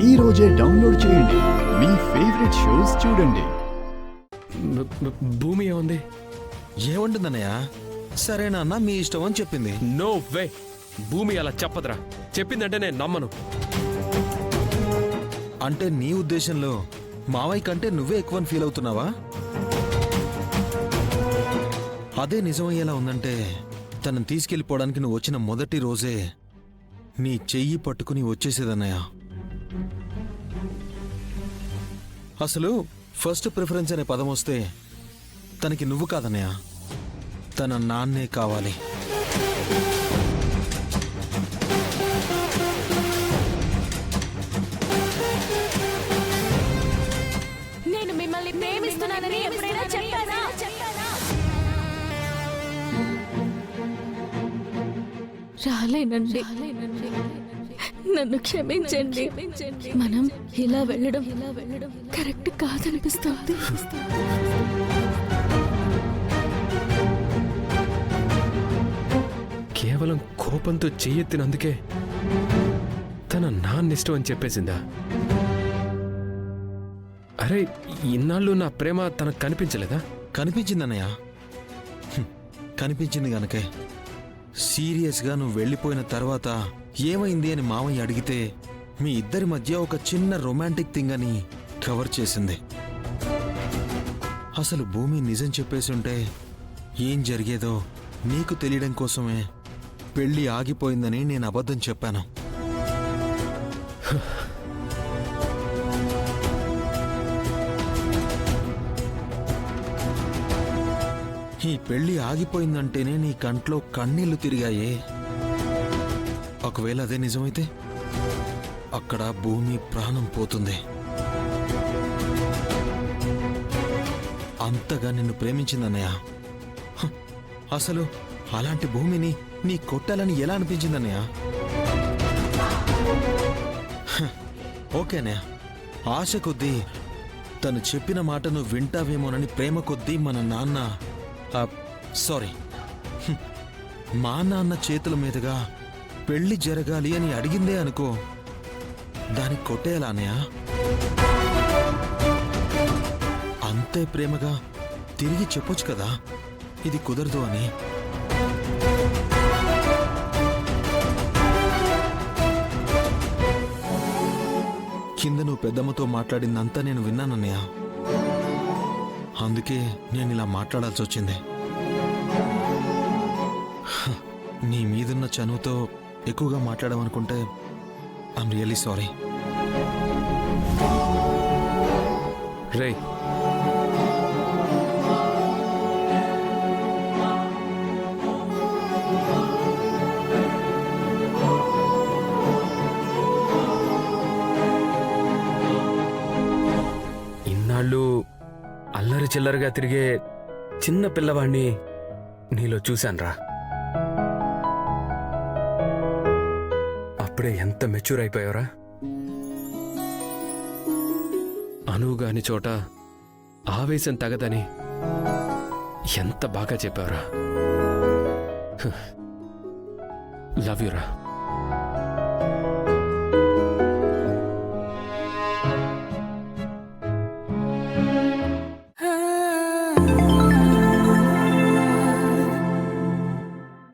ఈ రోజే డౌన్లోడ్ చేయండి. మీ ఫేవరెట్ షోస్ చూడండి. భూమి ఏముంది? ఏముంటుందన్నయ్య? సరేనా అన్న, మీ ఇష్టం అని చెప్పింది. నో వే, భూమి అలా చెప్పదురా. చెప్పిందంటే నేను నమ్మను. అంటే నీ ఉద్దేశంలో మావయ్య కంటే నువ్వే ఎక్కువ ఫీల్ అవుతున్నావా? అదే నిజమయ్యేలా ఉందంటే తనని తీసుకెళ్ళిపోవడానికి నువ్వు వచ్చిన మొదటి రోజే నీ చెయ్యి పట్టుకుని వచ్చేసేదన్నయ్య. అసలు ఫస్ట్ ప్రిఫరెన్స్ అనే పదం వస్తే తనకి నువ్వు కాదన్నయ్య, తన నాన్నే కావాలి. నేను మిమ్మల్ని ప్రేమిస్తున్నానని ఎప్పుడైనా చెప్పానా? రాలేనండి, నన్ను క్షమించండి. మనం ఇలా వెళ్ళడం కరెక్ట్ కాదనిపిస్తుంది. కేవలం కోపంతో చెయ్యెత్తినందుకే తన నాన్నిష్టం అని చెప్పేసిందా? అరే, ఇన్నాళ్ళు నా ప్రేమ తనకు కనిపించలేదా? కనిపించిందన్నయ్య, కనిపించింది గనకే సీరియస్గా నువ్వు వెళ్ళిపోయిన తర్వాత ఏమైంది అని మామయ్య అడిగితే మీ ఇద్దరి మధ్య ఒక చిన్న రొమాంటిక్ థింగ్ అని కవర్ చేసింది. అసలు భూమి నిజం చెప్పేసి ఉంటే ఏం జరిగేదో నీకు తెలియడం కోసమే పెళ్లి ఆగిపోయిందని నేను అబద్ధం చెప్పాను. ఈ పెళ్లి ఆగిపోయిందంటేనే నీ కంట్లో కన్నీళ్లు తిరిగాయే. ఒకవేళ అదే నిజమైతే అక్కడ భూమి ప్రాణం పోతుంది. అంతగా నిన్ను ప్రేమించిందన్నయ్య. అసలు అలాంటి భూమిని నీ కొట్టాలని ఎలా అనిపించిందన్నయ్య? ఓకేనయ్య, ఆశ కొద్దీ తను చెప్పిన మాటను వింటావేమోనని ప్రేమ కొద్దీ మన నాన్న సారీ మా నాన్న చేతుల మీదుగా పెళ్లి జరగాలి అని అడిగిందే అనుకో, దానికి కొట్టేయాలన్నయ్య? అంతే ప్రేమగా తిరిగి చెప్పొచ్చు కదా ఇది కుదరదు అని. కింద నువ్వు పెద్దమ్మతో మాట్లాడిందంతా నేను విన్నానన్నయ్య. అందుకే నేను ఇలా మాట్లాడాల్సి వచ్చింది. నీ మీదున్న చనువుతో ఎక్కువగా మాట్లాడమనుకుంటే ఐఎమ్ రియల్లీ సారీ. రే, ఇన్నాళ్ళు అల్లరి చిల్లరగా తిరిగే చిన్న పిల్లవాణ్ణి నీలో చూశాన్రా. అప్పుడే ఎంత మెచ్యూర్ అయిపోయావురా. అనువుగాని చోట ఆవేశం తగదని ఎంత బాగా చెప్పావురా. లవ్ యూరా.